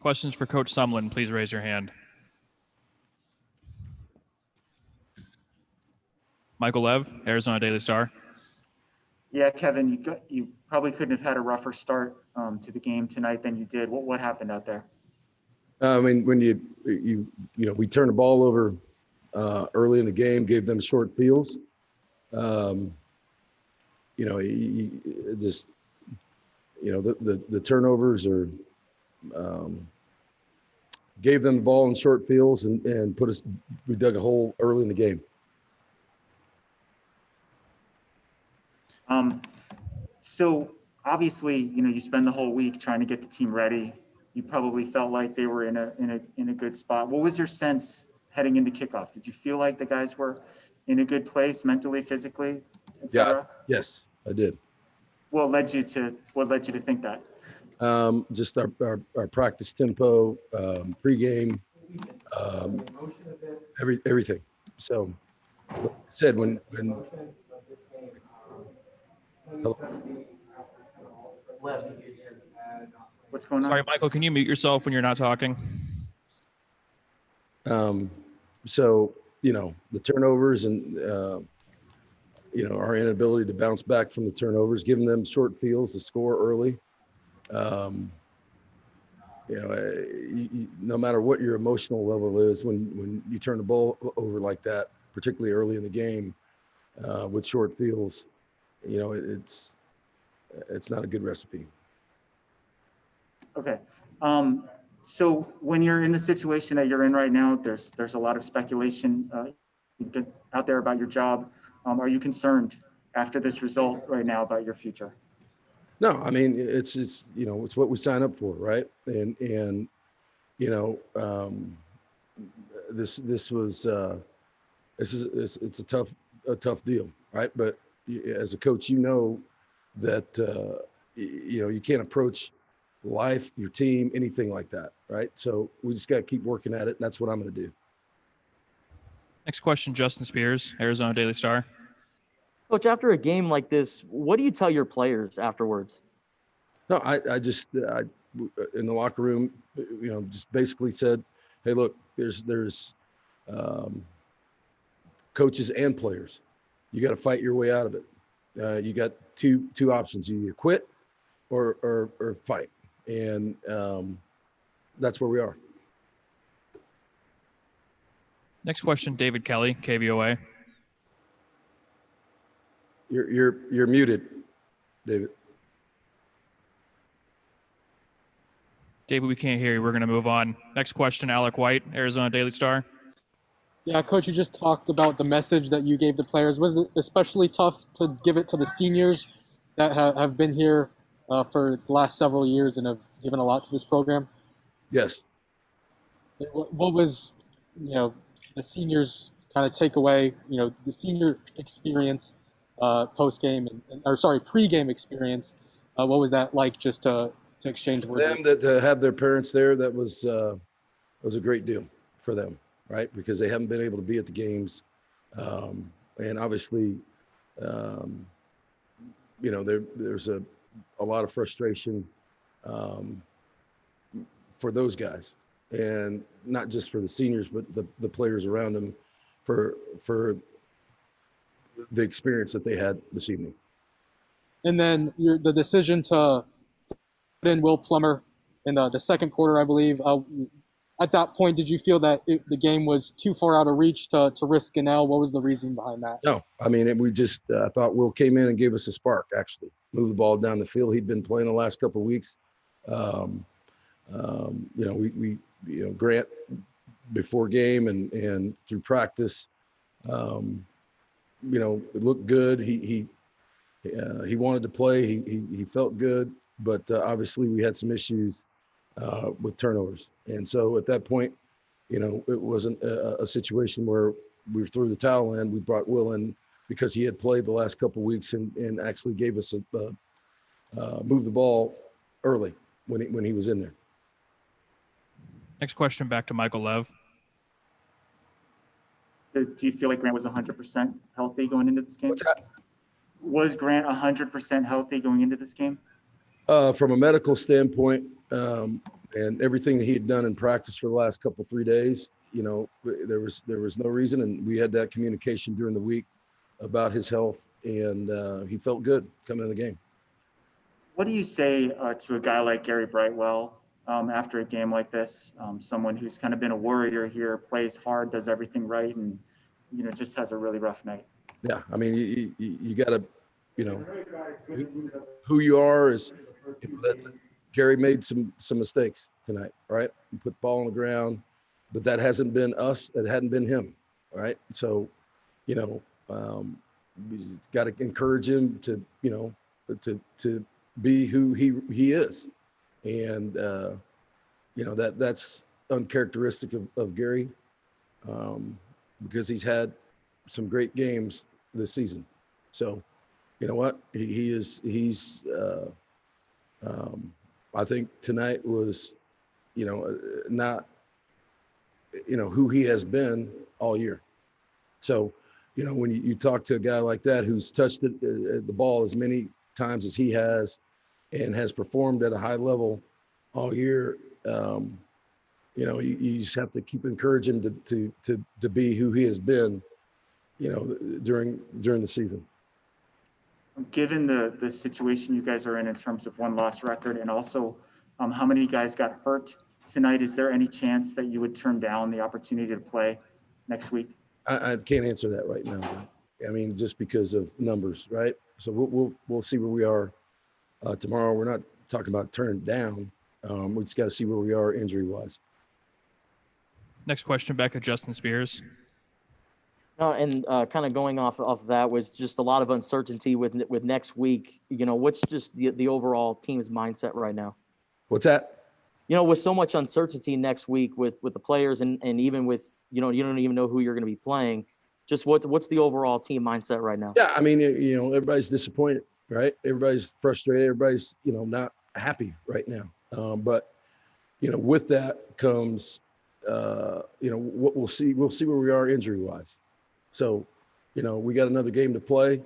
Questions for Coach Sumlin, please raise your hand. Michael Lev, Arizona Daily Star. Yeah, Kevin, you probably couldn't have had a rougher start to the game tonight than you did. What happened out there? I mean, when we turned the ball over early in the game, gave them short fields. The turnovers are gave them the ball in short fields and we dug a hole early in the game. So obviously, you spend the whole week trying to get the team ready. You probably felt like they were in a good spot. What was your sense heading into kickoff? Did you feel like the guys were in a good place mentally, physically, etc.? Yeah. Yes, I did. What led you to think that? Just our practice tempo, pregame, everything. So, like I said, when What's going on? Sorry, Michael, can you mute yourself when you're not talking? So, the turnovers and, our inability to bounce back from the turnovers, giving them short fields to score early. No matter what your emotional level is, when you turn the ball over like that, particularly early in the game with short fields, it's not a good recipe. Okay. So when you're in the situation that you're in right now, there's a lot of speculation out there about your job. Are you concerned after this result right now about your future? No, I mean, it's what we sign up for, right? And this was it's a tough deal, right? But as a coach, that you can't approach life, your team, anything like that, right? So we just got to keep working at it, and that's what I'm going to do. Next question, Justin Spears, Arizona Daily Star. Coach, after a game like this, what do you tell your players afterwards? No, I just in the locker room, just basically said, hey, look, there's coaches and players. You got to fight your way out of it. You got two options: you either quit or fight, and that's where we are. Next question, David Kelly, KVOA. You're muted, David. David, we can't hear you. We're going to move on. Next question, Alec White, Arizona Daily Star. Yeah, Coach, you just talked about the message that you gave the players. Was it especially tough to give it to the seniors that have been here for the last several years and have given a lot to this program? Yes. What was, the seniors kind of take away, the senior experience pregame experience? What was that like just to exchange words? For them to have their parents there, that was a great deal for them, right? Because they haven't been able to be at the games. And obviously, there's a lot of frustration for those guys, and not just for the seniors, but the players around them for the experience that they had this evening. And then the decision to put in Will Plummer in the second quarter, I believe. At that point, did you feel that the game was too far out of reach to risk Ganell? What was the reason behind that? No, I mean, I thought Will came in and gave us a spark, actually. Moved the ball down the field. He'd been playing the last couple of weeks. Grant before game and through practice, it looked good. He wanted to play. He felt good, but obviously we had some issues with turnovers. And so at that point, it wasn't a situation where we threw the towel in. We brought Will in because he had played the last couple of weeks and actually gave us move the ball early when he was in there. Next question, back to Michael Lev. Do you feel like Grant was 100% healthy going into this game? What's that? Was Grant 100% healthy going into this game? From a medical standpoint, And everything that he had done in practice for the last 3 days, you know, there was no reason. And we had that communication during the week about his health, and he felt good coming in the game. What do you say to a guy like Gary Brightwell after a game like this? Someone who's kind of been a warrior here, plays hard, does everything right, and just has a really rough night. Yeah, I mean, you got to, who you are is. Gary made some mistakes tonight, right? He put the ball on the ground, but that hasn't been us. It hadn't been him, right? So, we got to encourage him to, to be who he is, and that's uncharacteristic of Gary, because he's had some great games this season. So, you know what? He's. I think tonight was, not, who he has been all year. So, when you talk to a guy like that who's touched the ball as many times as he has and has performed at a high level all year, you just have to keep encouraging him to be who he has been, during the season. Given the situation you guys are in terms of 1-loss record, and also how many guys got hurt tonight, is there any chance that you would turn down the opportunity to play next week? I can't answer that right now. I mean, just because of numbers, right? So we'll see where we are tomorrow. We're not talking about turning down. We just got to see where we are injury wise. Next question back to Justin Spears. And kind of going off that was just a lot of uncertainty with next week. What's just the overall team's mindset right now? What's that? With so much uncertainty next week with the players and even with, you don't even know who you're going to be playing. Just what's the overall team mindset right now? Yeah, I mean, everybody's disappointed, right? Everybody's frustrated. Everybody's, not happy right now. But, with that comes, what we'll see where we are injury wise. So, we got another game to play,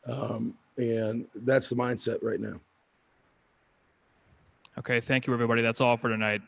and that's the mindset right now. Okay, thank you, everybody. That's all for tonight.